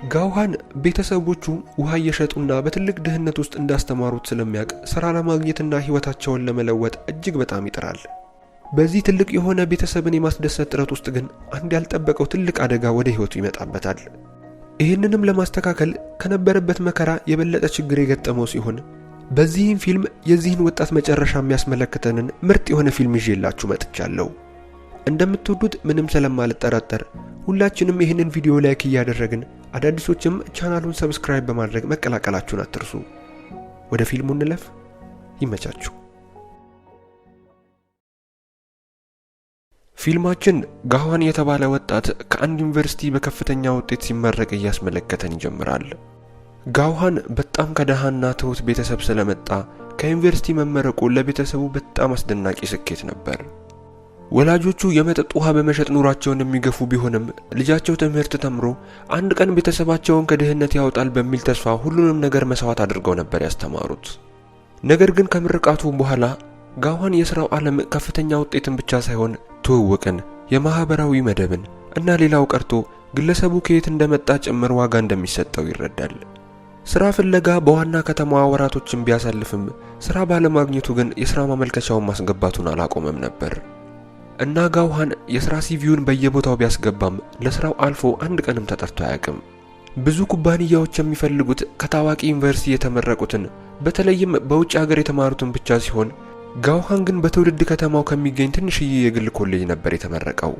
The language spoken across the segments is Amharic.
ጋውሃን ቤተሰቦቹ ውሃ እየሸጡና በትልቅ ድህነት ውስጥ እንዳስተማሩት ስለሚያውቅ ስራ ለማግኘትና ህይወታቸውን ለመለወጥ እጅግ በጣም ይጥራል። በዚህ ትልቅ የሆነ ቤተሰብን የማስደሰት ጥረት ውስጥ ግን አንድ ያልጠበቀው ትልቅ አደጋ ወደ ህይወቱ ይመጣበታል። ይህንንም ለማስተካከል ከነበረበት መከራ የበለጠ ችግር የገጠመው ሲሆን በዚህም ፊልም የዚህን ወጣት መጨረሻ የሚያስመለክተንን ምርጥ የሆነ ፊልም ይዤላችሁ መጥቻለሁ። እንደምትወዱት ምንም ስለማልጠራጠር ሁላችንም ይህንን ቪዲዮ ላይክ እያደረግን አዳዲሶችም ቻናሉን ሰብስክራይብ በማድረግ መቀላቀላችሁን አትርሱ። ወደ ፊልሙ እንለፍ። ይመቻችሁ። ፊልማችን ጋውሃን የተባለ ወጣት ከአንድ ዩኒቨርሲቲ በከፍተኛ ውጤት ሲመረቅ እያስመለከተን ይጀምራል። ጋውሃን በጣም ከደሃና ትሁት ቤተሰብ ስለመጣ ከዩኒቨርሲቲ መመረቁ ለቤተሰቡ በጣም አስደናቂ ስኬት ነበር። ወላጆቹ የመጠጥ ውሃ በመሸጥ ኑሯቸውን የሚገፉ ቢሆንም ልጃቸው ትምህርት ተምሮ አንድ ቀን ቤተሰባቸውን ከድህነት ያወጣል በሚል ተስፋ ሁሉንም ነገር መስዋዕት አድርገው ነበር ያስተማሩት። ነገር ግን ከምርቃቱ በኋላ ጋውሃን የሥራው ዓለም ከፍተኛ ውጤትን ብቻ ሳይሆን ትውውቅን፣ የማህበራዊ መደብን እና ሌላው ቀርቶ ግለሰቡ ከየት እንደመጣ ጭምር ዋጋ እንደሚሰጠው ይረዳል። ሥራ ፍለጋ በዋና ከተማዋ ወራቶችን ቢያሳልፍም ሥራ ባለማግኘቱ ግን የሥራ ማመልከቻውን ማስገባቱን አላቆመም ነበር እና ጋውሃን የሥራ ሲቪውን በየቦታው ቢያስገባም ለሥራው አልፎ አንድ ቀንም ተጠርቶ አያውቅም። ብዙ ኩባንያዎች የሚፈልጉት ከታዋቂ ዩኒቨርሲቲ የተመረቁትን በተለይም በውጭ ሀገር የተማሩትን ብቻ ሲሆን ጋውሃን ግን በትውልድ ከተማው ከሚገኝ ትንሽዬ የግል ኮሌጅ ነበር የተመረቀው።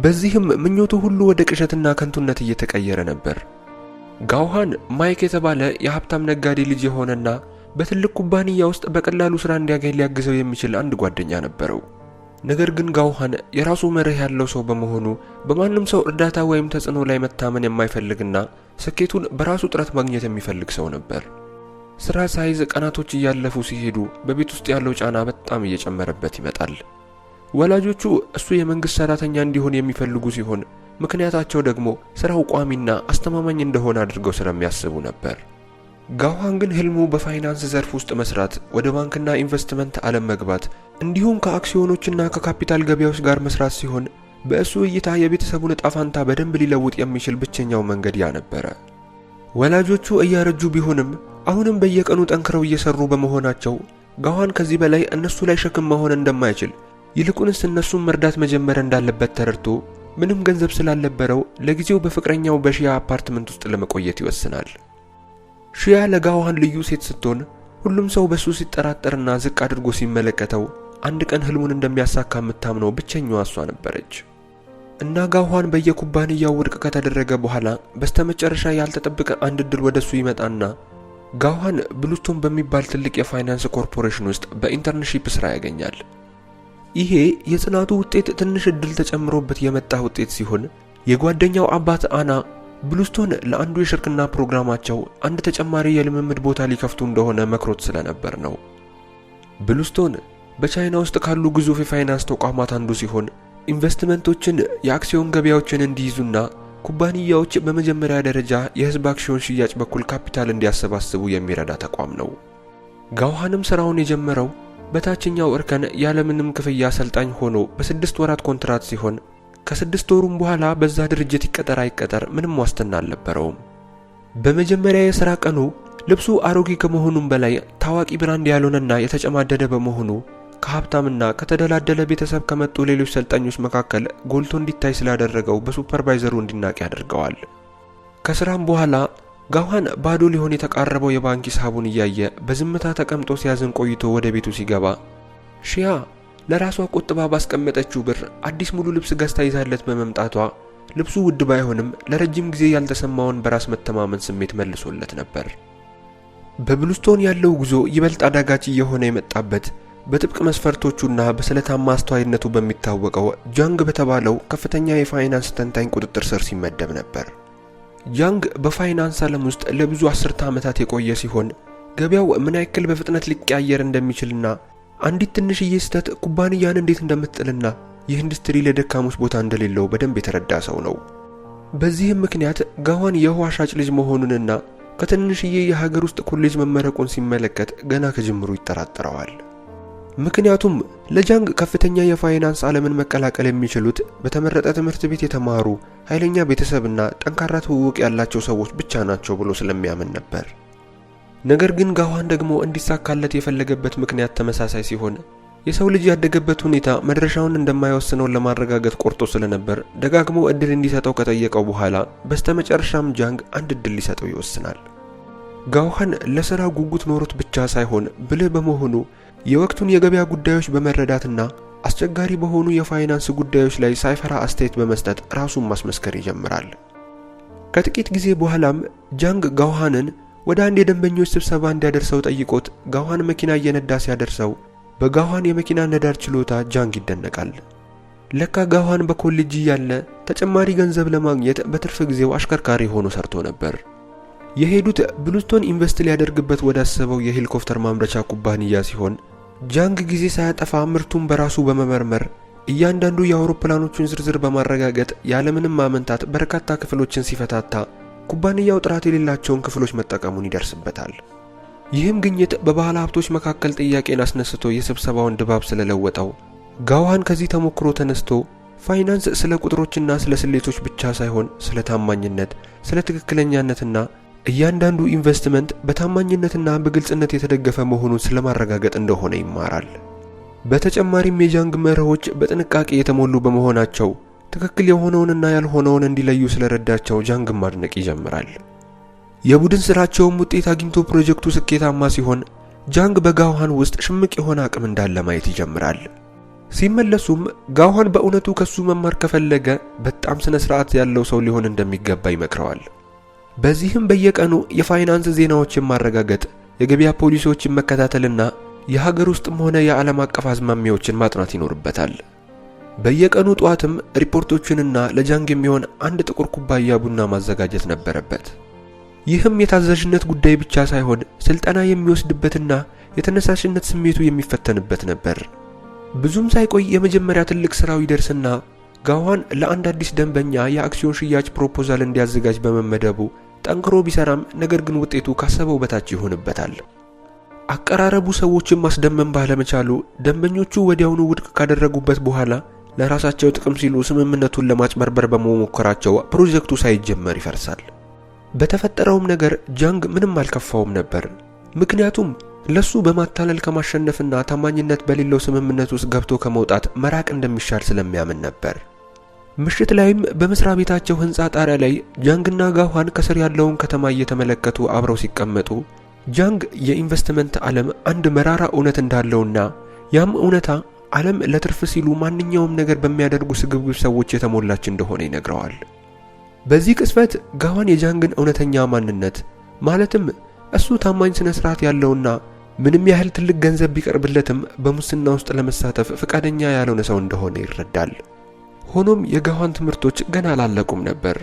በዚህም ምኞቱ ሁሉ ወደ ቅዠትና ከንቱነት እየተቀየረ ነበር። ጋውሃን ማይክ የተባለ የሀብታም ነጋዴ ልጅ የሆነና በትልቅ ኩባንያ ውስጥ በቀላሉ ሥራ እንዲያገኝ ሊያግዘው የሚችል አንድ ጓደኛ ነበረው። ነገር ግን ጋውሃን የራሱ መርህ ያለው ሰው በመሆኑ በማንም ሰው እርዳታ ወይም ተጽዕኖ ላይ መታመን የማይፈልግና ስኬቱን በራሱ ጥረት ማግኘት የሚፈልግ ሰው ነበር። ሥራ ሳይዝ ቀናቶች እያለፉ ሲሄዱ በቤት ውስጥ ያለው ጫና በጣም እየጨመረበት ይመጣል። ወላጆቹ እሱ የመንግስት ሰራተኛ እንዲሆን የሚፈልጉ ሲሆን ምክንያታቸው ደግሞ ሥራው ቋሚና አስተማማኝ እንደሆነ አድርገው ስለሚያስቡ ነበር። ጋውሃን ግን ህልሙ በፋይናንስ ዘርፍ ውስጥ መስራት፣ ወደ ባንክና ኢንቨስትመንት ዓለም መግባት እንዲሁም ከአክሲዮኖችና ከካፒታል ገበያዎች ጋር መስራት ሲሆን በእሱ እይታ የቤተሰቡን ዕጣ ፈንታ በደንብ ሊለውጥ የሚችል ብቸኛው መንገድ ያ ነበረ። ወላጆቹ እያረጁ ቢሆንም አሁንም በየቀኑ ጠንክረው እየሰሩ በመሆናቸው ጋውሃን ከዚህ በላይ እነሱ ላይ ሸክም መሆን እንደማይችል ይልቁንስ እነሱን መርዳት መጀመር እንዳለበት ተረድቶ ምንም ገንዘብ ስላልነበረው ለጊዜው በፍቅረኛው በሺያ አፓርትመንት ውስጥ ለመቆየት ይወስናል። ሺያ ለጋውሃን ልዩ ሴት ስትሆን ሁሉም ሰው በሱ ሲጠራጠርና ዝቅ አድርጎ ሲመለከተው አንድ ቀን ህልሙን እንደሚያሳካ የምታምነው ብቸኛዋ እሷ ነበረች እና ጋውሃን በየኩባንያው ውድቅ ከተደረገ በኋላ በስተመጨረሻ ያልተጠበቀ አንድ እድል ወደሱ ይመጣና ጋውሃን ብሉስቶን በሚባል ትልቅ የፋይናንስ ኮርፖሬሽን ውስጥ በኢንተርንሺፕ ሥራ ያገኛል። ይሄ የጽናቱ ውጤት ትንሽ እድል ተጨምሮበት የመጣ ውጤት ሲሆን የጓደኛው አባት አና ብሉስቶን ለአንዱ የሽርክና ፕሮግራማቸው አንድ ተጨማሪ የልምምድ ቦታ ሊከፍቱ እንደሆነ መክሮት ስለነበር ነው። ብሉስቶን በቻይና ውስጥ ካሉ ግዙፍ የፋይናንስ ተቋማት አንዱ ሲሆን ኢንቨስትመንቶችን፣ የአክሲዮን ገበያዎችን እንዲይዙና ኩባንያዎች በመጀመሪያ ደረጃ የህዝብ አክሲዮን ሽያጭ በኩል ካፒታል እንዲያሰባስቡ የሚረዳ ተቋም ነው። ጋውሃንም ሥራውን የጀመረው በታችኛው እርከን ያለምንም ክፍያ አሰልጣኝ ሆኖ በ6 ወራት ኮንትራት ሲሆን ከ6 ወሩም በኋላ በዛ ድርጅት ይቀጠር አይቀጠር ምንም ዋስትና አልነበረውም። በመጀመሪያ የሥራ ቀኑ ልብሱ አሮጌ ከመሆኑም በላይ ታዋቂ ብራንድ ያልሆነና የተጨማደደ በመሆኑ ከሀብታምና ከተደላደለ ቤተሰብ ከመጡ ሌሎች ሰልጣኞች መካከል ጎልቶ እንዲታይ ስላደረገው በሱፐርቫይዘሩ እንዲናቅ ያደርገዋል። ከሥራም በኋላ ጋውሃን ባዶ ሊሆን የተቃረበው የባንክ ሂሳቡን እያየ በዝምታ ተቀምጦ ሲያዝን ቆይቶ ወደ ቤቱ ሲገባ ሺያ ለራሷ ቆጥባ ባስቀመጠችው ብር አዲስ ሙሉ ልብስ ገዝታ ይዛለት በመምጣቷ ልብሱ ውድ ባይሆንም ለረጅም ጊዜ ያልተሰማውን በራስ መተማመን ስሜት መልሶለት ነበር። በብሉስቶን ያለው ጉዞ ይበልጥ አዳጋች እየሆነ የመጣበት በጥብቅ መስፈርቶቹና በስለታማ አስተዋይነቱ በሚታወቀው ጃንግ በተባለው ከፍተኛ የፋይናንስ ተንታኝ ቁጥጥር ስር ሲመደብ ነበር። ጃንግ በፋይናንስ ዓለም ውስጥ ለብዙ አስርተ ዓመታት የቆየ ሲሆን ገበያው ምን ያክል በፍጥነት ሊቀያየር እንደሚችልና አንዲት ትንሽዬ ስህተት ኩባንያን እንዴት እንደምትጥልና የኢንዱስትሪ ለደካሞች ቦታ እንደሌለው በደንብ የተረዳ ሰው ነው። በዚህም ምክንያት ጋውሃን የውሃ ሻጭ ልጅ መሆኑንና ከትንሽዬ የሀገር ውስጥ ኮሌጅ መመረቁን ሲመለከት ገና ከጅምሩ ይጠራጠረዋል። ምክንያቱም ለጃንግ ከፍተኛ የፋይናንስ ዓለምን መቀላቀል የሚችሉት በተመረጠ ትምህርት ቤት የተማሩ ኃይለኛ ቤተሰብና ጠንካራ ትውውቅ ያላቸው ሰዎች ብቻ ናቸው ብሎ ስለሚያምን ነበር። ነገር ግን ጋዋን ደግሞ እንዲሳካለት የፈለገበት ምክንያት ተመሳሳይ ሲሆን የሰው ልጅ ያደገበት ሁኔታ መድረሻውን እንደማይወስነው ለማረጋገጥ ቆርጦ ስለነበር ደጋግሞ እድል እንዲሰጠው ከጠየቀው በኋላ በስተመጨረሻም ጃንግ አንድ እድል ሊሰጠው ይወስናል። ጋዋን ለሥራ ጉጉት ኖሮት ብቻ ሳይሆን ብልህ በመሆኑ የወቅቱን የገበያ ጉዳዮች በመረዳትና አስቸጋሪ በሆኑ የፋይናንስ ጉዳዮች ላይ ሳይፈራ አስተያየት በመስጠት ራሱን ማስመስከር ይጀምራል። ከጥቂት ጊዜ በኋላም ጃንግ ጋዋንን ወደ አንድ የደንበኞች ስብሰባ እንዲያደርሰው ጠይቆት ጋዋን መኪና እየነዳ ሲያደርሰው በጋዋን የመኪና ነዳድ ችሎታ ጃንግ ይደነቃል። ለካ ጋዋን በኮሌጅ ያለ ተጨማሪ ገንዘብ ለማግኘት በትርፍ ጊዜው አሽከርካሪ ሆኖ ሰርቶ ነበር። የሄዱት ብሉስቶን ኢንቨስት ሊያደርግበት ወዳሰበው የሄሊኮፕተር ማምረቻ ኩባንያ ሲሆን ጃንግ ጊዜ ሳያጠፋ ምርቱን በራሱ በመመርመር እያንዳንዱ የአውሮፕላኖቹን ዝርዝር በማረጋገጥ ያለምንም ማመንታት በርካታ ክፍሎችን ሲፈታታ ኩባንያው ጥራት የሌላቸውን ክፍሎች መጠቀሙን ይደርስበታል። ይህም ግኝት በባለ ሀብቶች መካከል ጥያቄን አስነስቶ የስብሰባውን ድባብ ስለለወጠው ጋዋን ከዚህ ተሞክሮ ተነስቶ ፋይናንስ ስለ ቁጥሮችና ስለ ስሌቶች ብቻ ሳይሆን ስለ ታማኝነት፣ ስለ ትክክለኛነትና እያንዳንዱ ኢንቨስትመንት በታማኝነትና በግልጽነት የተደገፈ መሆኑን ስለማረጋገጥ እንደሆነ ይማራል። በተጨማሪም የጃንግ መርሆች በጥንቃቄ የተሞሉ በመሆናቸው ትክክል የሆነውንና ያልሆነውን እንዲለዩ ስለረዳቸው ጃንግ ማድነቅ ይጀምራል። የቡድን ስራቸውም ውጤት አግኝቶ ፕሮጀክቱ ስኬታማ ሲሆን ጃንግ በጋዋን ውስጥ ሽምቅ የሆነ አቅም እንዳለ ማየት ይጀምራል። ሲመለሱም ጋዋን በእውነቱ ከሱ መማር ከፈለገ በጣም ስነ ስርዓት ያለው ሰው ሊሆን እንደሚገባ ይመክረዋል። በዚህም በየቀኑ የፋይናንስ ዜናዎችን ማረጋገጥ፣ የገበያ ፖሊሲዎችን መከታተልና የሀገር ውስጥም ሆነ የዓለም አቀፍ አዝማሚያዎችን ማጥናት ይኖርበታል። በየቀኑ ጧትም ሪፖርቶችንና ለጃንግ የሚሆን አንድ ጥቁር ኩባያ ቡና ማዘጋጀት ነበረበት። ይህም የታዛዥነት ጉዳይ ብቻ ሳይሆን ስልጠና የሚወስድበትና የተነሳሽነት ስሜቱ የሚፈተንበት ነበር። ብዙም ሳይቆይ የመጀመሪያ ትልቅ ስራው ይደርስና ጋዋን ለአንድ አዲስ ደንበኛ የአክሲዮን ሽያጭ ፕሮፖዛል እንዲያዘጋጅ በመመደቡ ጠንክሮ ቢሰራም ነገር ግን ውጤቱ ካሰበው በታች ይሆንበታል። አቀራረቡ ሰዎችን ማስደመም ባለመቻሉ ደንበኞቹ ወዲያውኑ ውድቅ ካደረጉበት በኋላ ለራሳቸው ጥቅም ሲሉ ስምምነቱን ለማጭበርበር በመሞከራቸው ፕሮጀክቱ ሳይጀመር ይፈርሳል። በተፈጠረውም ነገር ጃንግ ምንም አልከፋውም ነበር። ምክንያቱም ለሱ በማታለል ከማሸነፍና ታማኝነት በሌለው ስምምነት ውስጥ ገብቶ ከመውጣት መራቅ እንደሚሻል ስለሚያምን ነበር። ምሽት ላይም በመስሪያ ቤታቸው ህንጻ ጣሪያ ላይ ጃንግና ጋዋን ከስር ያለውን ከተማ እየተመለከቱ አብረው ሲቀመጡ ጃንግ የኢንቨስትመንት ዓለም አንድ መራራ እውነት እንዳለውና ያም እውነታ ዓለም ለትርፍ ሲሉ ማንኛውም ነገር በሚያደርጉ ስግብግብ ሰዎች የተሞላች እንደሆነ ይነግረዋል። በዚህ ቅጽበት ጋዋን የጃንግን እውነተኛ ማንነት ማለትም እሱ ታማኝ ስነ ስርዓት ያለውና ምንም ያህል ትልቅ ገንዘብ ቢቀርብለትም በሙስና ውስጥ ለመሳተፍ ፈቃደኛ ያልሆነ ሰው እንደሆነ ይረዳል። ሆኖም የጋዋን ትምህርቶች ገና አላለቁም ነበር።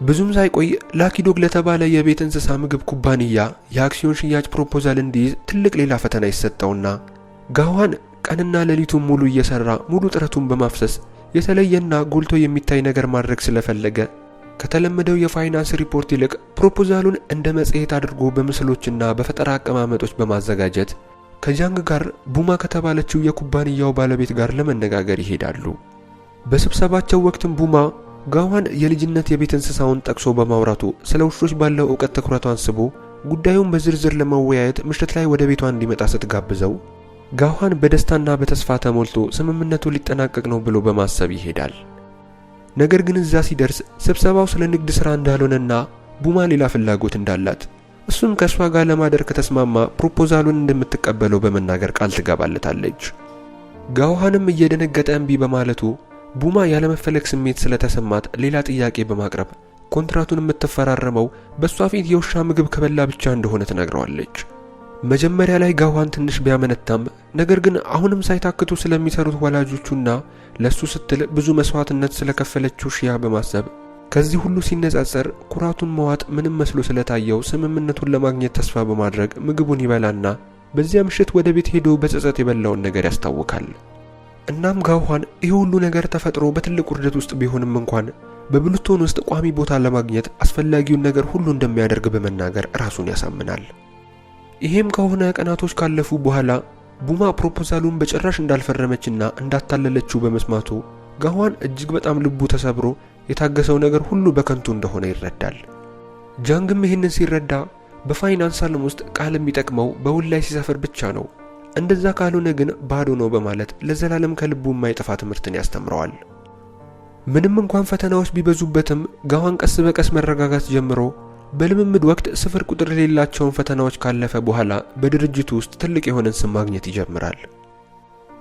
ብዙም ሳይቆይ ላኪዶግ ለተባለ የቤት እንስሳ ምግብ ኩባንያ የአክሲዮን ሽያጭ ፕሮፖዛል እንዲይዝ ትልቅ ሌላ ፈተና ይሰጠውና ጋዋን ቀንና ሌሊቱን ሙሉ እየሰራ ሙሉ ጥረቱን በማፍሰስ የተለየና ጎልቶ የሚታይ ነገር ማድረግ ስለፈለገ ከተለመደው የፋይናንስ ሪፖርት ይልቅ ፕሮፖዛሉን እንደ መጽሔት አድርጎ በምስሎችና በፈጠራ አቀማመጦች በማዘጋጀት ከጃንግ ጋር ቡማ ከተባለችው የኩባንያው ባለቤት ጋር ለመነጋገር ይሄዳሉ። በስብሰባቸው ወቅትም ቡማ ጋዋን የልጅነት የቤት እንስሳውን ጠቅሶ በማውራቱ ስለ ውሾች ባለው ዕውቀት ትኩረቷን ስቦ ጉዳዩን በዝርዝር ለመወያየት ምሽት ላይ ወደ ቤቷ እንዲመጣ ስትጋብዘው ጋዋን በደስታና በተስፋ ተሞልቶ ስምምነቱ ሊጠናቀቅ ነው ብሎ በማሰብ ይሄዳል። ነገር ግን እዛ ሲደርስ ስብሰባው ስለ ንግድ ሥራ እንዳልሆነና ቡማ ሌላ ፍላጎት እንዳላት እሱም ከሷ ጋር ለማደር ከተስማማ ፕሮፖዛሉን እንደምትቀበለው በመናገር ቃል ትገባለታለች። ጋዋንም እየደነገጠ እምቢ በማለቱ ቡማ ያለመፈለግ ስሜት ስለተሰማት ሌላ ጥያቄ በማቅረብ ኮንትራቱን የምትፈራረመው በሷ ፊት የውሻ ምግብ ከበላ ብቻ እንደሆነ ትነግረዋለች። መጀመሪያ ላይ ጋዋን ትንሽ ቢያመነታም ነገር ግን አሁንም ሳይታክቱ ስለሚሰሩት ወላጆቹና ለሱ ስትል ብዙ መስዋዕትነት ስለከፈለችው ሺያ በማሰብ ከዚህ ሁሉ ሲነጻጸር ኩራቱን መዋጥ ምንም መስሎ ስለታየው ስምምነቱን ለማግኘት ተስፋ በማድረግ ምግቡን ይበላና በዚያ ምሽት ወደ ቤት ሄዶ በጸጸት የበላውን ነገር ያስታውቃል። እናም ጋዋን ይህ ሁሉ ነገር ተፈጥሮ በትልቅ ውርደት ውስጥ ቢሆንም እንኳን በብሉስቶን ውስጥ ቋሚ ቦታ ለማግኘት አስፈላጊውን ነገር ሁሉ እንደሚያደርግ በመናገር ራሱን ያሳምናል። ይሄም ከሆነ ቀናቶች ካለፉ በኋላ ቡማ ፕሮፖዛሉን በጭራሽ እንዳልፈረመችና እንዳታለለችው በመስማቱ ጋዋን እጅግ በጣም ልቡ ተሰብሮ የታገሰው ነገር ሁሉ በከንቱ እንደሆነ ይረዳል። ጃንግም ይህንን ሲረዳ በፋይናንስ ዓለም ውስጥ ቃል የሚጠቅመው በውል ላይ ሲሰፍር ብቻ ነው፣ እንደዛ ካልሆነ ግን ባዶ ነው በማለት ለዘላለም ከልቡ የማይጠፋ ትምህርትን ያስተምረዋል። ምንም እንኳን ፈተናዎች ቢበዙበትም ጋዋን ቀስ በቀስ መረጋጋት ጀምሮ በልምምድ ወቅት ስፍር ቁጥር የሌላቸውን ፈተናዎች ካለፈ በኋላ በድርጅቱ ውስጥ ትልቅ የሆነን ስም ማግኘት ይጀምራል።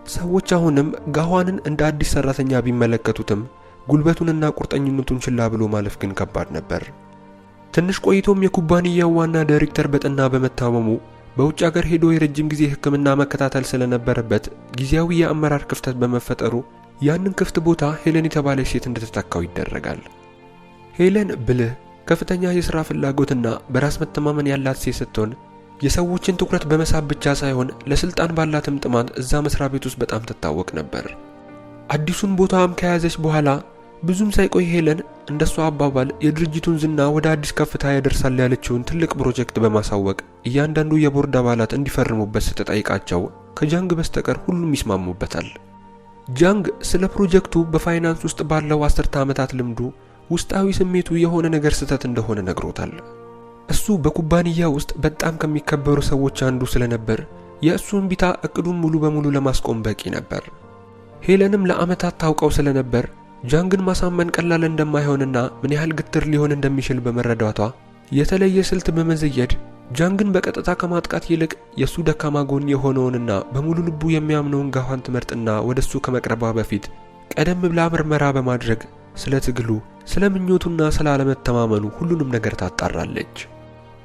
ሰዎች አሁንም ጋዋንን እንደ አዲስ ሰራተኛ ቢመለከቱትም ጉልበቱንና ቁርጠኝነቱን ችላ ብሎ ማለፍ ግን ከባድ ነበር። ትንሽ ቆይቶም የኩባንያው ዋና ዳይሬክተር በጠና በመታመሙ በውጭ ሀገር ሄዶ የረጅም ጊዜ ሕክምና መከታተል ስለነበረበት ጊዜያዊ የአመራር ክፍተት በመፈጠሩ ያንን ክፍት ቦታ ሄለን የተባለች ሴት እንድትተካው ይደረጋል። ሄለን ብልህ፣ ከፍተኛ የሥራ ፍላጎትና በራስ መተማመን ያላት ሴት ስትሆን የሰዎችን ትኩረት በመሳብ ብቻ ሳይሆን ለስልጣን ባላትም ጥማት እዛ መስሪያ ቤት ውስጥ በጣም ትታወቅ ነበር። አዲሱን ቦታም ከያዘች በኋላ ብዙም ሳይቆይ ሄለን እንደሷ አባባል የድርጅቱን ዝና ወደ አዲስ ከፍታ ያደርሳል ያለችውን ትልቅ ፕሮጀክት በማሳወቅ እያንዳንዱ የቦርድ አባላት እንዲፈርሙበት ስትጠይቃቸው ከጃንግ በስተቀር ሁሉም ይስማሙበታል። ጃንግ ስለ ፕሮጀክቱ በፋይናንስ ውስጥ ባለው 10 ዓመታት ልምዱ ውስጣዊ ስሜቱ የሆነ ነገር ስተት እንደሆነ ነግሮታል። እሱ በኩባንያ ውስጥ በጣም ከሚከበሩ ሰዎች አንዱ ስለነበር የእሱን ቢታ እቅዱን ሙሉ በሙሉ ለማስቆም በቂ ነበር። ሄለንም ለዓመታት ታውቀው ስለነበር ጃንግን ማሳመን ቀላል እንደማይሆንና ምን ያህል ግትር ሊሆን እንደሚችል በመረዳቷ የተለየ ስልት በመዘየድ ጃንግን በቀጥታ ከማጥቃት ይልቅ የሱ ደካማ ጎን የሆነውንና በሙሉ ልቡ የሚያምነውን ጋዋን ትመርጥና ወደሱ ከመቅረቧ በፊት ቀደም ብላ ምርመራ በማድረግ ስለ ትግሉ፣ ስለ ምኞቱና ስላለመተማመኑ ሁሉንም ነገር ታጣራለች።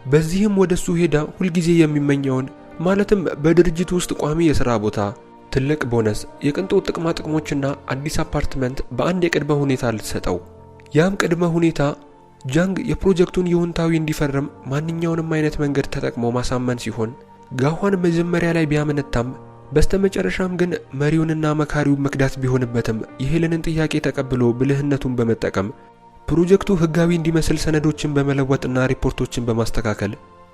በዚህም ወደሱ ሄዳ ሁልጊዜ የሚመኘውን ማለትም በድርጅቱ ውስጥ ቋሚ የሥራ ቦታ፣ ትልቅ ቦነስ፣ የቅንጦት ጥቅማ ጥቅሞችና አዲስ አፓርትመንት በአንድ የቅድመ ሁኔታ ልትሰጠው። ያም ቅድመ ሁኔታ ጃንግ የፕሮጀክቱን ይሁንታዊ እንዲፈርም ማንኛውንም አይነት መንገድ ተጠቅሞ ማሳመን ሲሆን ጋዋን መጀመሪያ ላይ ቢያመነታም በስተመጨረሻም ግን መሪውንና መካሪውን መክዳት ቢሆንበትም የሄለንን ጥያቄ ተቀብሎ ብልህነቱን በመጠቀም ፕሮጀክቱ ህጋዊ እንዲመስል ሰነዶችን በመለወጥና ሪፖርቶችን በማስተካከል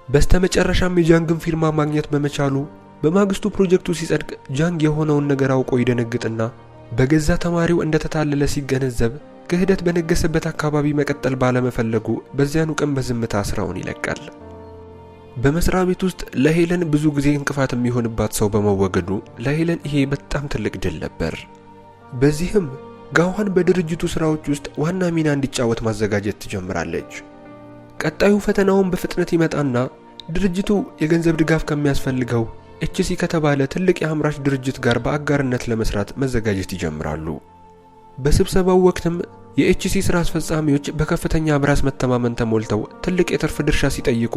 በስተመጨረሻም የጃንግን ፊርማ ማግኘት በመቻሉ በማግስቱ ፕሮጀክቱ ሲጸድቅ ጃንግ የሆነውን ነገር አውቆ ይደነግጥና በገዛ ተማሪው እንደተታለለ ሲገነዘብ ክህደት በነገሰበት አካባቢ መቀጠል ባለመፈለጉ በዚያኑ ቀን በዝምታ ስራውን ይለቃል። በመስሪያ ቤት ውስጥ ለሄለን ብዙ ጊዜ እንቅፋት የሚሆንባት ሰው በመወገዱ ለሄለን ይሄ በጣም ትልቅ ድል ነበር። በዚህም ጋዋን በድርጅቱ ስራዎች ውስጥ ዋና ሚና እንዲጫወት ማዘጋጀት ትጀምራለች። ቀጣዩ ፈተናውን በፍጥነት ይመጣና ድርጅቱ የገንዘብ ድጋፍ ከሚያስፈልገው ኤችሲ ከተባለ ትልቅ የአምራች ድርጅት ጋር በአጋርነት ለመስራት መዘጋጀት ይጀምራሉ። በስብሰባው ወቅትም የኤችሲ ስራ አስፈጻሚዎች በከፍተኛ በራስ መተማመን ተሞልተው ትልቅ የትርፍ ድርሻ ሲጠይቁ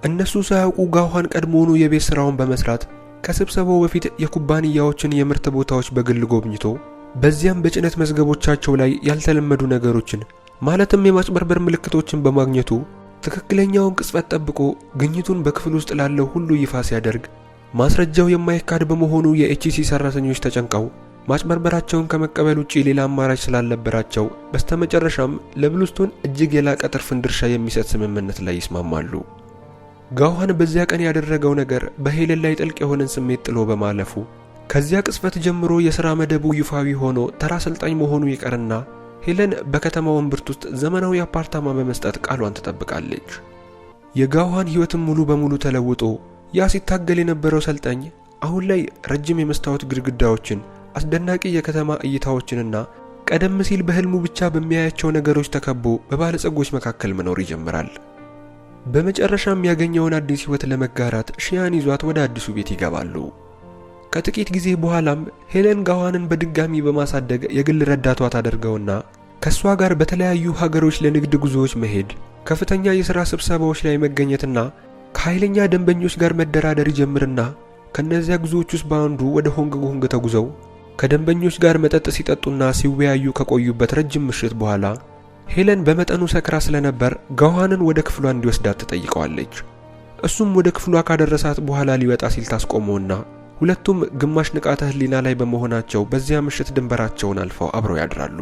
እነሱ ሳያውቁ ጋዋን ቀድሞውኑ የቤት ስራውን በመስራት ከስብሰባው በፊት የኩባንያዎችን የምርት ቦታዎች በግል ጎብኝቶ በዚያም በጭነት መዝገቦቻቸው ላይ ያልተለመዱ ነገሮችን ማለትም የማጭበርበር ምልክቶችን በማግኘቱ ትክክለኛውን ቅጽበት ጠብቆ ግኝቱን በክፍል ውስጥ ላለው ሁሉ ይፋ ሲያደርግ ማስረጃው የማይካድ በመሆኑ የኤችሲ ሰራተኞች ተጨንቀው ማጭበርበራቸውን ከመቀበል ውጪ ሌላ አማራጭ ስላልነበራቸው በስተመጨረሻም ለብሉስቶን እጅግ የላቀ ትርፍን ድርሻ የሚሰጥ ስምምነት ላይ ይስማማሉ። ጋዋን በዚያ ቀን ያደረገው ነገር በሄለን ላይ ጥልቅ የሆነን ስሜት ጥሎ በማለፉ ከዚያ ቅጽበት ጀምሮ የሥራ መደቡ ይፋዊ ሆኖ ተራ አሰልጣኝ መሆኑ ይቀርና ሄለን በከተማው እምብርት ውስጥ ዘመናዊ አፓርታማ በመስጠት ቃሏን ትጠብቃለች። የጋዋን ሕይወትም ሙሉ በሙሉ ተለውጦ ያ ሲታገል የነበረው ሰልጣኝ አሁን ላይ ረጅም የመስታወት ግድግዳዎችን፣ አስደናቂ የከተማ እይታዎችንና ቀደም ሲል በህልሙ ብቻ በሚያያቸው ነገሮች ተከቦ በባለጸጎች መካከል መኖር ይጀምራል። በመጨረሻም ያገኘውን አዲስ ሕይወት ለመጋራት ሺያን ይዟት ወደ አዲሱ ቤት ይገባሉ። ከጥቂት ጊዜ በኋላም ሄለን ጋዋንን በድጋሚ በማሳደግ የግል ረዳቷ ታደርገውና ከሷ ጋር በተለያዩ ሀገሮች ለንግድ ጉዞዎች መሄድ፣ ከፍተኛ የሥራ ስብሰባዎች ላይ መገኘትና ከኃይለኛ ደንበኞች ጋር መደራደር ይጀምርና ከነዚያ ጉዞዎች ውስጥ በአንዱ ወደ ሆንግ ኮንግ ተጉዘው ከደንበኞች ጋር መጠጥ ሲጠጡና ሲወያዩ ከቆዩበት ረጅም ምሽት በኋላ ሄለን በመጠኑ ሰክራ ስለነበር ጋዋንን ወደ ክፍሏ እንዲወስዳት ትጠይቀዋለች። እሱም ወደ ክፍሏ ካደረሳት በኋላ ሊወጣ ሲል ታስቆመውና ሁለቱም ግማሽ ንቃተ ህሊና ላይ በመሆናቸው በዚያ ምሽት ድንበራቸውን አልፈው አብረው ያድራሉ።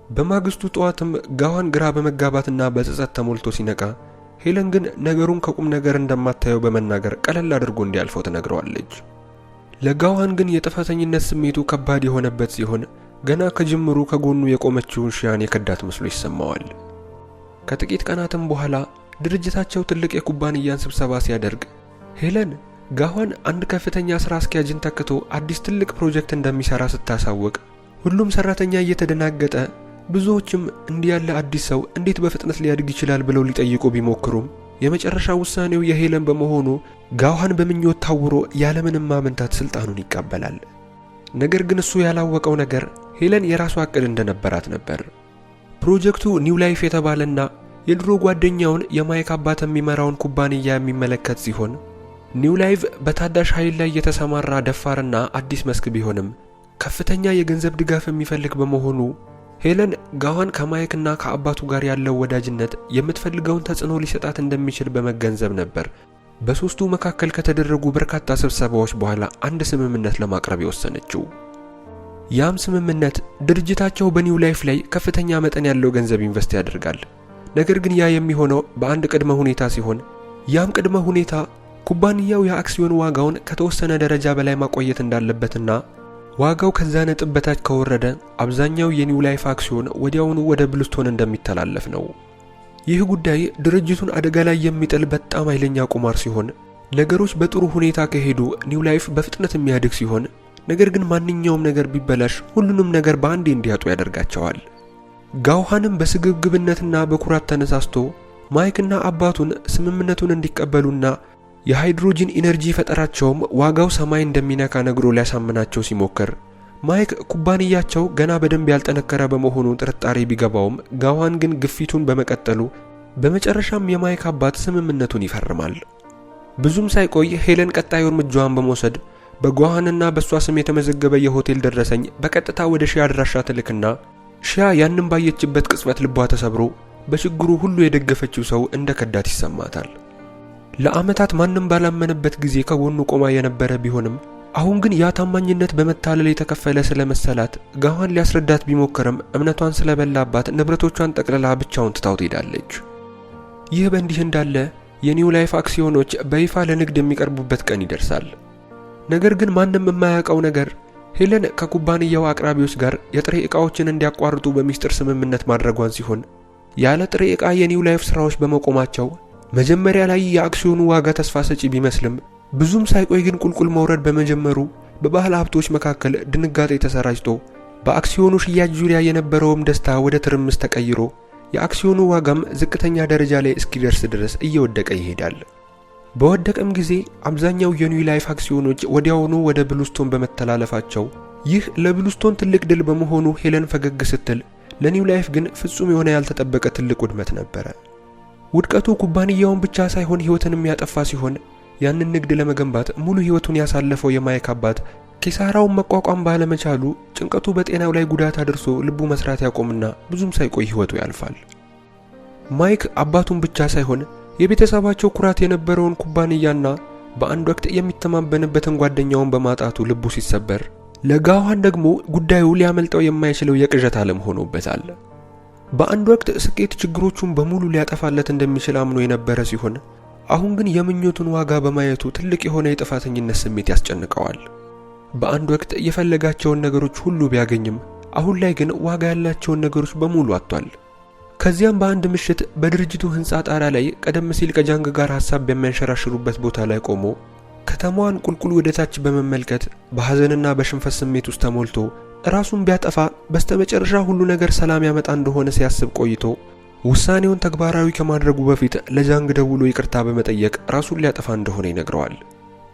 በማግስቱ ጠዋትም ጋዋን ግራ በመጋባትና በጸጸት ተሞልቶ ሲነቃ ሄለን ግን ነገሩን ከቁም ነገር እንደማታየው በመናገር ቀለል አድርጎ እንዲያልፈው ትነግረዋለች። ለጋዋን ግን የጥፋተኝነት ስሜቱ ከባድ የሆነበት ሲሆን ገና ከጅምሩ ከጎኑ የቆመችውን ሺያን የከዳት መስሎ ይሰማዋል። ከጥቂት ቀናትም በኋላ ድርጅታቸው ትልቅ የኩባንያን ስብሰባ ሲያደርግ ሄለን ጋዋን አንድ ከፍተኛ ስራ አስኪያጅን ተክቶ አዲስ ትልቅ ፕሮጀክት እንደሚሰራ ስታሳውቅ ሁሉም ሰራተኛ እየተደናገጠ ብዙዎችም እንዲህ ያለ አዲስ ሰው እንዴት በፍጥነት ሊያድግ ይችላል ብለው ሊጠይቁ ቢሞክሩም የመጨረሻ ውሳኔው የሄለን በመሆኑ ጋዋን በምኞት ታውሮ ያለምንም ማመንታት ስልጣኑን ይቀበላል። ነገር ግን እሱ ያላወቀው ነገር ሄለን የራሷ ዕቅድ እንደነበራት ነበር። ፕሮጀክቱ ኒው ላይፍ የተባለና የድሮ ጓደኛውን የማይክ አባት የሚመራውን ኩባንያ የሚመለከት ሲሆን ኒው ላይፍ በታዳሽ ኃይል ላይ የተሰማራ ደፋርና አዲስ መስክ ቢሆንም ከፍተኛ የገንዘብ ድጋፍ የሚፈልግ በመሆኑ ሄለን ጋዋን ከማይክና ከአባቱ ጋር ያለው ወዳጅነት የምትፈልገውን ተጽዕኖ ሊሰጣት እንደሚችል በመገንዘብ ነበር በሶስቱ መካከል ከተደረጉ በርካታ ስብሰባዎች በኋላ አንድ ስምምነት ለማቅረብ የወሰነችው። ያም ስምምነት ድርጅታቸው በኒው ላይፍ ላይ ከፍተኛ መጠን ያለው ገንዘብ ኢንቨስት ያደርጋል። ነገር ግን ያ የሚሆነው በአንድ ቅድመ ሁኔታ ሲሆን ያም ቅድመ ሁኔታ ኩባንያው የአክሲዮን ዋጋውን ከተወሰነ ደረጃ በላይ ማቆየት እንዳለበትና ዋጋው ከዛ ነጥብ በታች ከወረደ አብዛኛው የኒው ላይፍ አክሲዮን ወዲያውኑ ወደ ብሉስቶን እንደሚተላለፍ ነው። ይህ ጉዳይ ድርጅቱን አደጋ ላይ የሚጥል በጣም ኃይለኛ ቁማር ሲሆን ነገሮች በጥሩ ሁኔታ ከሄዱ ኒው ላይፍ በፍጥነት የሚያድግ ሲሆን ነገር ግን ማንኛውም ነገር ቢበላሽ ሁሉንም ነገር በአንዴ እንዲያጡ ያደርጋቸዋል። ጋዋንም በስግብግብነትና በኩራት ተነሳስቶ ማይክና አባቱን ስምምነቱን እንዲቀበሉና የሃይድሮጂን ኢነርጂ ፈጠራቸውም ዋጋው ሰማይ እንደሚነካ ነግሮ ሊያሳምናቸው ሲሞክር ማይክ ኩባንያቸው ገና በደንብ ያልጠነከረ በመሆኑ ጥርጣሬ ቢገባውም ጋዋን ግን ግፊቱን በመቀጠሉ በመጨረሻም የማይክ አባት ስምምነቱን ይፈርማል። ብዙም ሳይቆይ ሄለን ቀጣዩ እርምጃዋን በመውሰድ በጋዋንና በሷ ስም የተመዘገበ የሆቴል ደረሰኝ በቀጥታ ወደ ሺያ አድራሻ ትልክና ሺያ ያንን ባየችበት ቅጽበት ልቧ ተሰብሮ በችግሩ ሁሉ የደገፈችው ሰው እንደከዳት ይሰማታል። ለዓመታት ማንም ባላመነበት ጊዜ ከጎኑ ቆማ የነበረ ቢሆንም አሁን ግን ያ ታማኝነት በመታለል የተከፈለ ስለመሰላት ጋዋን ሊያስረዳት ቢሞክርም እምነቷን ስለበላባት ንብረቶቿን ጠቅልላ ብቻውን ትታው ትሄዳለች። ይህ በእንዲህ እንዳለ የኒው ላይፍ አክሲዮኖች በይፋ ለንግድ የሚቀርቡበት ቀን ይደርሳል። ነገር ግን ማንም የማያውቀው ነገር ሄለን ከኩባንያው አቅራቢዎች ጋር የጥሬ ዕቃዎችን እንዲያቋርጡ በሚስጥር ስምምነት ማድረጓን ሲሆን ያለ ጥሬ ዕቃ የኒው ላይፍ ስራዎች በመቆማቸው መጀመሪያ ላይ የአክሲዮኑ ዋጋ ተስፋ ሰጪ ቢመስልም ብዙም ሳይቆይ ግን ቁልቁል መውረድ በመጀመሩ በባህል ሀብቶች መካከል ድንጋጤ ተሰራጭቶ በአክሲዮኑ ሽያጭ ዙሪያ የነበረውም ደስታ ወደ ትርምስ ተቀይሮ የአክሲዮኑ ዋጋም ዝቅተኛ ደረጃ ላይ እስኪደርስ ድረስ እየወደቀ ይሄዳል። በወደቀም ጊዜ አብዛኛው የኒው ላይፍ አክሲዮኖች ወዲያውኑ ወደ ብሉስቶን በመተላለፋቸው ይህ ለብሉስቶን ትልቅ ድል በመሆኑ ሄለን ፈገግ ስትል ለኒው ላይፍ ግን ፍጹም የሆነ ያልተጠበቀ ትልቅ ውድመት ነበረ። ውድቀቱ ኩባንያውን ብቻ ሳይሆን ህይወትንም ያጠፋ ሲሆን ያንን ንግድ ለመገንባት ሙሉ ህይወቱን ያሳለፈው የማይክ አባት ኪሳራውን መቋቋም ባለመቻሉ ጭንቀቱ በጤናው ላይ ጉዳት አድርሶ ልቡ መስራት ያቆምና ብዙም ሳይቆይ ህይወቱ ያልፋል። ማይክ አባቱን ብቻ ሳይሆን የቤተሰባቸው ኩራት የነበረውን ኩባንያና በአንድ ወቅት የሚተማመንበትን ጓደኛውን በማጣቱ ልቡ ሲሰበር ለጋዋን ደግሞ ጉዳዩ ሊያመልጠው የማይችለው የቅዠት ዓለም ሆኖበታል። በአንድ ወቅት ስኬት ችግሮቹን በሙሉ ሊያጠፋለት እንደሚችል አምኖ የነበረ ሲሆን አሁን ግን የምኞቱን ዋጋ በማየቱ ትልቅ የሆነ የጥፋተኝነት ስሜት ያስጨንቀዋል። በአንድ ወቅት የፈለጋቸውን ነገሮች ሁሉ ቢያገኝም አሁን ላይ ግን ዋጋ ያላቸውን ነገሮች በሙሉ አጥቷል። ከዚያም በአንድ ምሽት በድርጅቱ ህንጻ ጣራ ላይ ቀደም ሲል ከጃንግ ጋር ሐሳብ በሚያንሸራሽሩበት ቦታ ላይ ቆሞ ከተማዋን ቁልቁል ወደታች በመመልከት በሐዘንና በሽንፈት ስሜት ውስጥ ተሞልቶ ራሱን ቢያጠፋ በስተመጨረሻ ሁሉ ነገር ሰላም ያመጣ እንደሆነ ሲያስብ ቆይቶ ውሳኔውን ተግባራዊ ከማድረጉ በፊት ለጃንግ ደውሎ ይቅርታ በመጠየቅ ራሱን ሊያጠፋ እንደሆነ ይነግረዋል።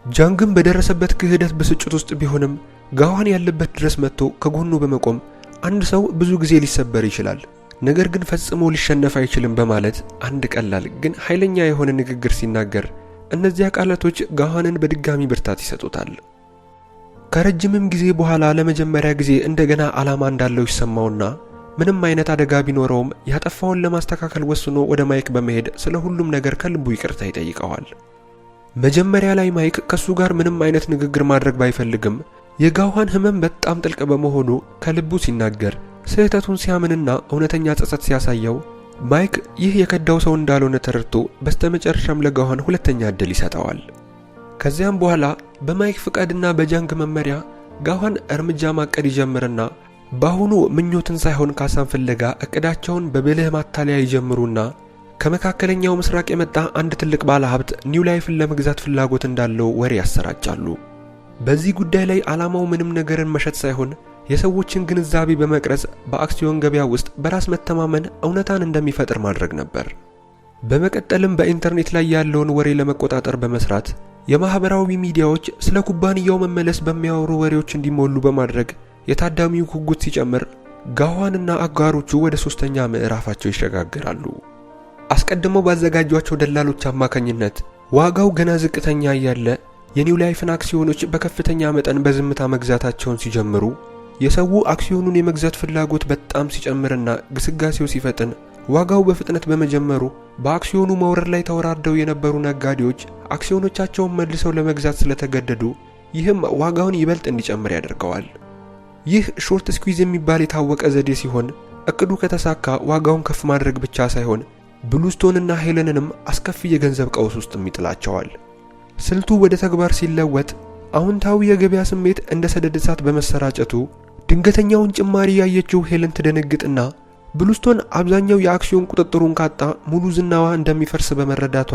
ጃንግም በደረሰበት ክህደት ብስጭት ውስጥ ቢሆንም ጋዋን ያለበት ድረስ መጥቶ ከጎኑ በመቆም አንድ ሰው ብዙ ጊዜ ሊሰበር ይችላል፣ ነገር ግን ፈጽሞ ሊሸነፍ አይችልም በማለት አንድ ቀላል ግን ኃይለኛ የሆነ ንግግር ሲናገር እነዚያ ቃላቶች ጋዋንን በድጋሚ ብርታት ይሰጡታል። ከረጅምም ጊዜ በኋላ ለመጀመሪያ ጊዜ እንደገና ዓላማ እንዳለው ይሰማውና ምንም አይነት አደጋ ቢኖረውም ያጠፋውን ለማስተካከል ወስኖ ወደ ማይክ በመሄድ ስለ ሁሉም ነገር ከልቡ ይቅርታ ይጠይቀዋል። መጀመሪያ ላይ ማይክ ከሱ ጋር ምንም አይነት ንግግር ማድረግ ባይፈልግም የጋዋን ህመም በጣም ጥልቅ በመሆኑ ከልቡ ሲናገር ስህተቱን ሲያምንና እውነተኛ ጸጸት ሲያሳየው ማይክ ይህ የከዳው ሰው እንዳልሆነ ተረድቶ በስተመጨረሻም ለጋዋን ሁለተኛ እድል ይሰጠዋል። ከዚያም በኋላ በማይክ ፍቃድና በጃንግ መመሪያ ጋዋን እርምጃ ማቀድ ይጀምርና በአሁኑ ምኞትን ሳይሆን ካሳን ፍለጋ እቅዳቸውን በብልህ ማታለያ ይጀምሩና ከመካከለኛው ምስራቅ የመጣ አንድ ትልቅ ባለሀብት ኒው ላይፍን ለመግዛት ፍላጎት እንዳለው ወሬ ያሰራጫሉ። በዚህ ጉዳይ ላይ ዓላማው ምንም ነገርን መሸጥ ሳይሆን የሰዎችን ግንዛቤ በመቅረጽ በአክሲዮን ገበያ ውስጥ በራስ መተማመን እውነታን እንደሚፈጥር ማድረግ ነበር። በመቀጠልም በኢንተርኔት ላይ ያለውን ወሬ ለመቆጣጠር በመስራት የማህበራዊ ሚዲያዎች ስለ ኩባንያው መመለስ በሚያወሩ ወሬዎች እንዲሞሉ በማድረግ የታዳሚው ጉጉት ሲጨምር ጋዋንና አጋሮቹ ወደ ሶስተኛ ምዕራፋቸው ይሸጋገራሉ። አስቀድመው ባዘጋጇቸው ደላሎች አማካኝነት ዋጋው ገና ዝቅተኛ እያለ የኒው ላይፍን አክሲዮኖች በከፍተኛ መጠን በዝምታ መግዛታቸውን ሲጀምሩ የሰው አክሲዮኑን የመግዛት ፍላጎት በጣም ሲጨምርና ግስጋሴው ሲፈጥን ዋጋው በፍጥነት በመጀመሩ በአክሲዮኑ መውረድ ላይ ተወራርደው የነበሩ ነጋዴዎች አክሲዮኖቻቸውን መልሰው ለመግዛት ስለተገደዱ ይህም ዋጋውን ይበልጥ እንዲጨምር ያደርገዋል። ይህ ሾርት ስኩዊዝ የሚባል የታወቀ ዘዴ ሲሆን እቅዱ ከተሳካ ዋጋውን ከፍ ማድረግ ብቻ ሳይሆን ብሉስቶንና ሄለንንም አስከፊ የገንዘብ ቀውስ ውስጥ ይጥላቸዋል። ስልቱ ወደ ተግባር ሲለወጥ አሁንታዊ የገበያ ስሜት እንደ ሰደድ እሳት በመሰራጨቱ ድንገተኛውን ጭማሪ ያየችው ሄለን ትደነግጥና ብሉስቶን አብዛኛው የአክሲዮን ቁጥጥሩን ካጣ ሙሉ ዝናዋ እንደሚፈርስ በመረዳቷ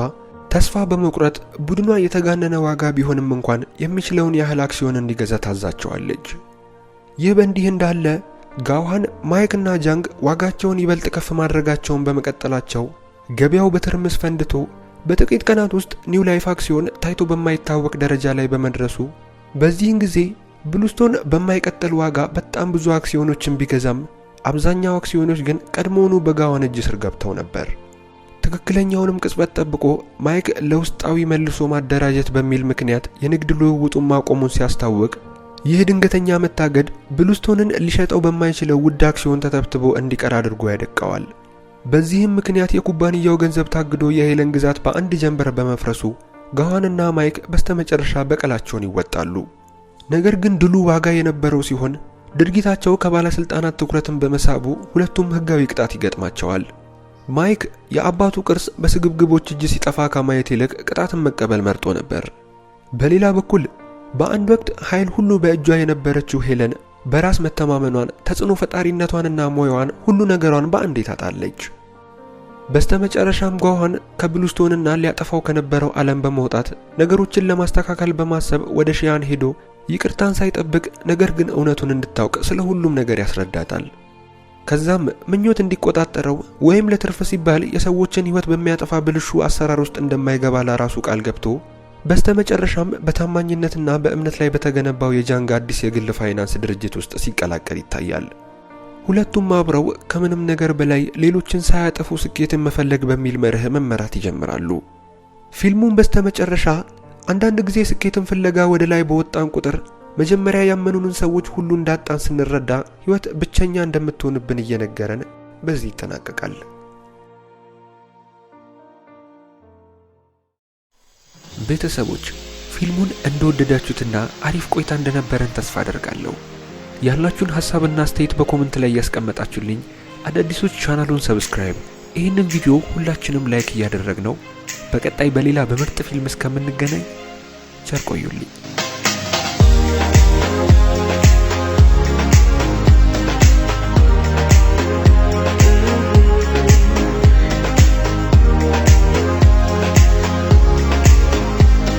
ተስፋ በመቁረጥ ቡድኗ የተጋነነ ዋጋ ቢሆንም እንኳን የሚችለውን ያህል አክሲዮን እንዲገዛ ታዛቸዋለች። ይህ በእንዲህ እንዳለ ጋዋን፣ ማይክ እና ጃንግ ዋጋቸውን ይበልጥ ከፍ ማድረጋቸውን በመቀጠላቸው ገበያው በትርምስ ፈንድቶ በጥቂት ቀናት ውስጥ ኒው ላይፍ አክሲዮን ታይቶ በማይታወቅ ደረጃ ላይ በመድረሱ በዚህን ጊዜ ብሉስቶን በማይቀጥል ዋጋ በጣም ብዙ አክሲዮኖችን ቢገዛም አብዛኛው አክሲዮኖች ግን ቀድሞውኑ በጋዋን እጅ ስር ገብተው ነበር። ትክክለኛውንም ቅጽበት ጠብቆ ማይክ ለውስጣዊ መልሶ ማደራጀት በሚል ምክንያት የንግድ ልውውጡን ማቆሙን ሲያስታውቅ ይህ ድንገተኛ መታገድ ብሉስቶንን ሊሸጠው በማይችለው ውድ አክሲዮን ተተብትቦ እንዲቀር አድርጎ ያደቀዋል። በዚህም ምክንያት የኩባንያው ገንዘብ ታግዶ የሄለን ግዛት በአንድ ጀንበር በመፍረሱ ጋዋንና ማይክ በስተመጨረሻ በቀላቸውን ይወጣሉ። ነገር ግን ድሉ ዋጋ የነበረው ሲሆን ድርጊታቸው ከባለስልጣናት ትኩረትን በመሳቡ ሁለቱም ህጋዊ ቅጣት ይገጥማቸዋል። ማይክ የአባቱ ቅርስ በስግብግቦች እጅ ሲጠፋ ከማየት ይልቅ ቅጣትን መቀበል መርጦ ነበር። በሌላ በኩል በአንድ ወቅት ኃይል ሁሉ በእጇ የነበረችው ሄለን በራስ መተማመኗን፣ ተጽዕኖ ፈጣሪነቷንና ሞያዋን ሁሉ ነገሯን በአንዴ ታጣለች። በስተመጨረሻም ጋዋን ከብሉስቶንና ሊያጠፋው ከነበረው ዓለም በመውጣት ነገሮችን ለማስተካከል በማሰብ ወደ ሺያን ሄዶ ይቅርታን ሳይጠብቅ ነገር ግን እውነቱን እንድታውቅ ስለ ሁሉም ነገር ያስረዳታል። ከዛም ምኞት እንዲቆጣጠረው ወይም ለትርፍ ሲባል የሰዎችን ህይወት በሚያጠፋ ብልሹ አሰራር ውስጥ እንደማይገባ ለራሱ ቃል ገብቶ በስተመጨረሻም በታማኝነትና በእምነት ላይ በተገነባው የጃንግ አዲስ የግል ፋይናንስ ድርጅት ውስጥ ሲቀላቀል ይታያል። ሁለቱም አብረው ከምንም ነገር በላይ ሌሎችን ሳያጠፉ ስኬትን መፈለግ በሚል መርህ መመራት ይጀምራሉ። ፊልሙን በስተመጨረሻ አንዳንድ ጊዜ ስኬትን ፍለጋ ወደ ላይ በወጣን ቁጥር መጀመሪያ ያመኑንን ሰዎች ሁሉ እንዳጣን ስንረዳ ህይወት ብቸኛ እንደምትሆንብን እየነገረን በዚህ ይተናቀቃል። ቤተሰቦች ፊልሙን እንደወደዳችሁትና አሪፍ ቆይታ እንደነበረን ተስፋ አደርጋለሁ። ያላችሁን ሐሳብና አስተያየት በኮሜንት ላይ ያስቀመጣችሁልኝ፣ አዳዲሶች ቻናሉን ሰብስክራይብ፣ ይህንን ቪዲዮ ሁላችንም ላይክ እያደረግነው በቀጣይ በሌላ በምርጥ ፊልም እስከምንገናኝ ቸር ቆዩልኝ።